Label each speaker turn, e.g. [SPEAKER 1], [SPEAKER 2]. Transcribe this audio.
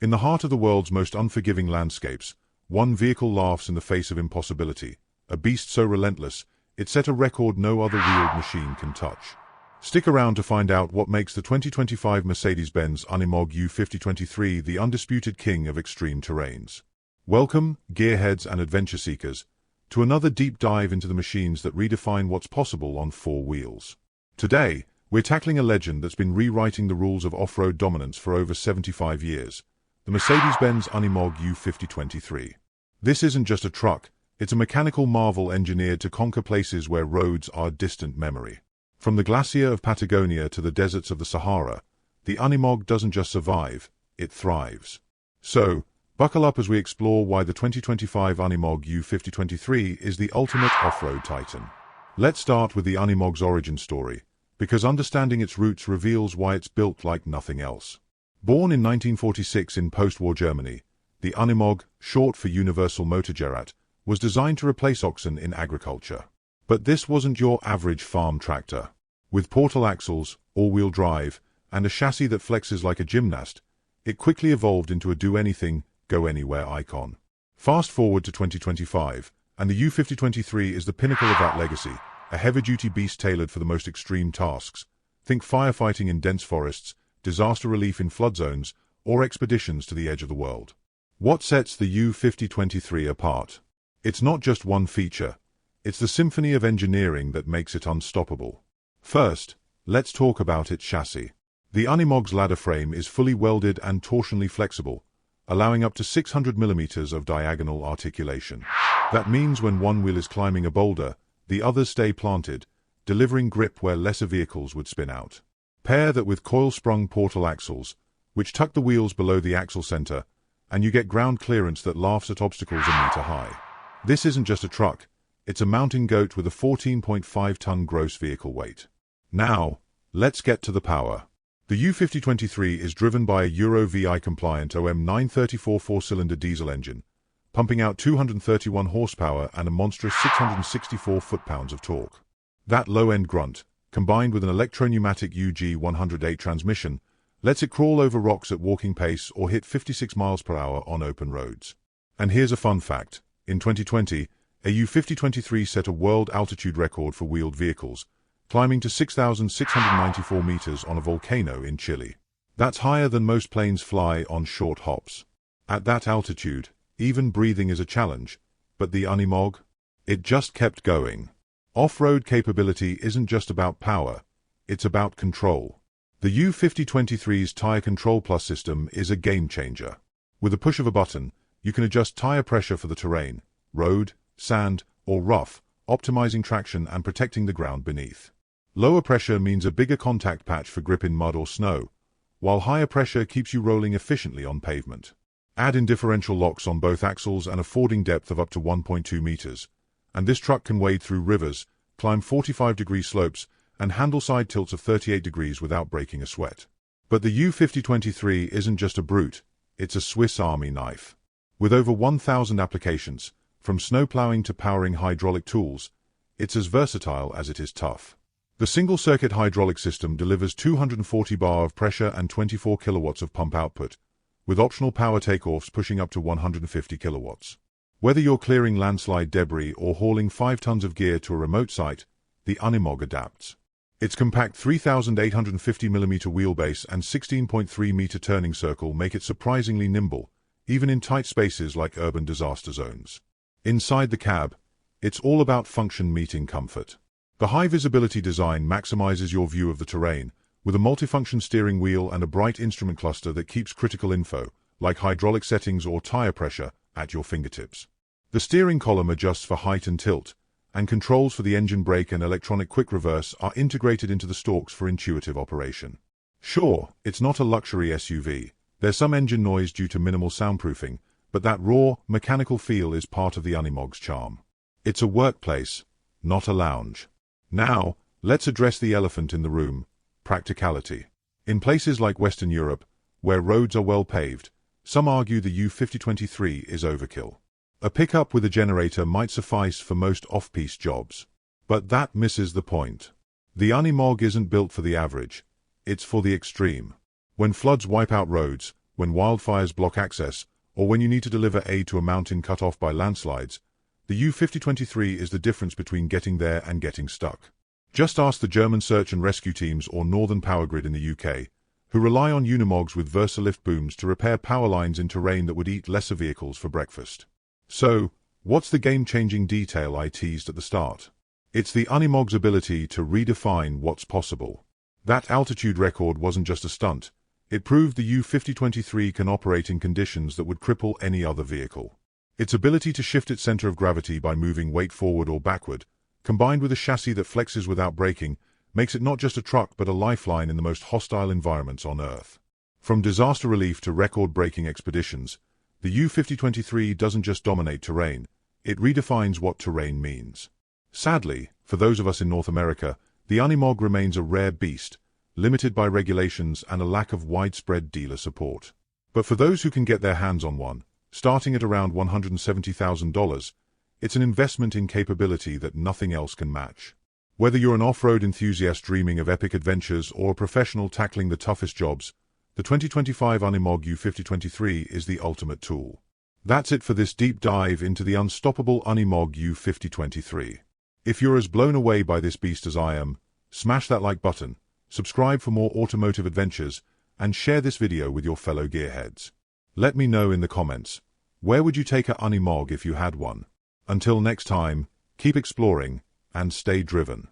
[SPEAKER 1] In the heart of the world's most unforgiving landscapes, one vehicle laughs in the face of impossibility, a beast so relentless, it set a record no other wheeled machine can touch. Stick around to find out what makes the 2025 Mercedes-Benz Unimog U5023 the undisputed king of extreme terrains. Welcome, gearheads and adventure seekers, to another deep dive into the machines that redefine what's possible on four wheels. Today, we're tackling a legend that's been rewriting the rules of off-road dominance for over 75 years, the Mercedes-Benz Unimog U5023. This isn't just a truck, it's a mechanical marvel engineered to conquer places where roads are distant memory. From the glacier of Patagonia to the deserts of the Sahara, the Unimog doesn't just survive, it thrives. So, buckle up as we explore why the 2025 Unimog U5023 is the ultimate off-road titan. Let's start with the Unimog's origin story, because understanding its roots reveals why it's built like nothing else. Born in 1946 in post-war Germany, the Unimog, short for Universal Motorgerät, was designed to replace oxen in agriculture. But this wasn't your average farm tractor. With portal axles, all-wheel drive, and a chassis that flexes like a gymnast, it quickly evolved into a do-anything, go-anywhere icon. Fast forward to 2025, and the U5023 is the pinnacle of that legacy, a heavy-duty beast tailored for the most extreme tasks. Think firefighting in dense forests, disaster relief in flood zones, or expeditions to the edge of the world. What sets the U5023 apart? It's not just one feature. It's the symphony of engineering that makes it unstoppable. First, let's talk about its chassis. The Unimog's ladder frame is fully welded and torsionally flexible, allowing up to 600 millimeters of diagonal articulation. That means when one wheel is climbing a boulder, the others stay planted, delivering grip where lesser vehicles would spin out. Pair that with coil-sprung portal axles, which tuck the wheels below the axle center, and you get ground clearance that laughs at obstacles a meter high. This isn't just a truck. It's a mountain goat with a 14.5-ton gross vehicle weight. Now, let's get to the power. The U5023 is driven by a Euro VI-compliant OM934 four-cylinder diesel engine, pumping out 231 horsepower and a monstrous 664 foot-pounds of torque. That low-end grunt, combined with an electro-pneumatic UG108 transmission, lets it crawl over rocks at walking pace or hit 56 miles per hour on open roads. And here's a fun fact. In 2020, a U5023 set a world altitude record for wheeled vehicles, climbing to 6,694 meters on a volcano in Chile. That's higher than most planes fly on short hops. At that altitude, even breathing is a challenge, but the Unimog? It just kept going. Off-road capability isn't just about power, it's about control. The U5023's Tire Control Plus system is a game-changer. With a push of a button, you can adjust tire pressure for the terrain, road, sand, or rough, optimizing traction and protecting the ground beneath. Lower pressure means a bigger contact patch for grip in mud or snow, while higher pressure keeps you rolling efficiently on pavement. Add in differential locks on both axles and a fording depth of up to 1.2 meters, and this truck can wade through rivers, climb 45-degree slopes, and handle side tilts of 38 degrees without breaking a sweat. But the U5023 isn't just a brute, it's a Swiss Army knife. With over 1,000 applications, from snowplowing to powering hydraulic tools, it's as versatile as it is tough. The single-circuit hydraulic system delivers 240 bar of pressure and 24 kilowatts of pump output, with optional power takeoffs pushing up to 150 kilowatts. Whether you're clearing landslide debris or hauling 5 tons of gear to a remote site, the Unimog adapts. Its compact 3,850mm wheelbase and 16.3-meter turning circle make it surprisingly nimble, even in tight spaces like urban disaster zones. Inside the cab, it's all about function meeting comfort. The high-visibility design maximizes your view of the terrain, with a multifunction steering wheel and a bright instrument cluster that keeps critical info, like hydraulic settings or tire pressure, at your fingertips. The steering column adjusts for height and tilt, and controls for the engine brake and electronic quick reverse are integrated into the stalks for intuitive operation. Sure, it's not a luxury SUV. There's some engine noise due to minimal soundproofing, but that raw, mechanical feel is part of the Unimog's charm. It's a workplace, not a lounge. Now, let's address the elephant in the room: practicality. In places like Western Europe, where roads are well paved, some argue the U5023 is overkill. A pickup with a generator might suffice for most off-piste jobs. But that misses the point. The Unimog isn't built for the average, it's for the extreme. When floods wipe out roads, when wildfires block access, or when you need to deliver aid to a mountain cut off by landslides, the U5023 is the difference between getting there and getting stuck. Just ask the German search and rescue teams or Northern Power Grid in the UK, who rely on Unimogs with Versalift booms to repair power lines in terrain that would eat lesser vehicles for breakfast. So, what's the game-changing detail I teased at the start? It's the Unimog's ability to redefine what's possible. That altitude record wasn't just a stunt. It proved the U5023 can operate in conditions that would cripple any other vehicle. Its ability to shift its center of gravity by moving weight forward or backward, combined with a chassis that flexes without braking, makes it not just a truck but a lifeline in the most hostile environments on Earth. From disaster relief to record-breaking expeditions, the U5023 doesn't just dominate terrain, it redefines what terrain means. Sadly, for those of us in North America, the Unimog remains a rare beast, limited by regulations and a lack of widespread dealer support. But for those who can get their hands on one, starting at around $170,000, it's an investment in capability that nothing else can match. Whether you're an off-road enthusiast dreaming of epic adventures or a professional tackling the toughest jobs, the 2025 Unimog U5023 is the ultimate tool. That's it for this deep dive into the unstoppable Unimog U5023. If you're as blown away by this beast as I am, smash that like button, subscribe for more automotive adventures, and share this video with your fellow gearheads. Let me know in the comments, where would you take a Unimog if you had one? Until next time, keep exploring and stay driven.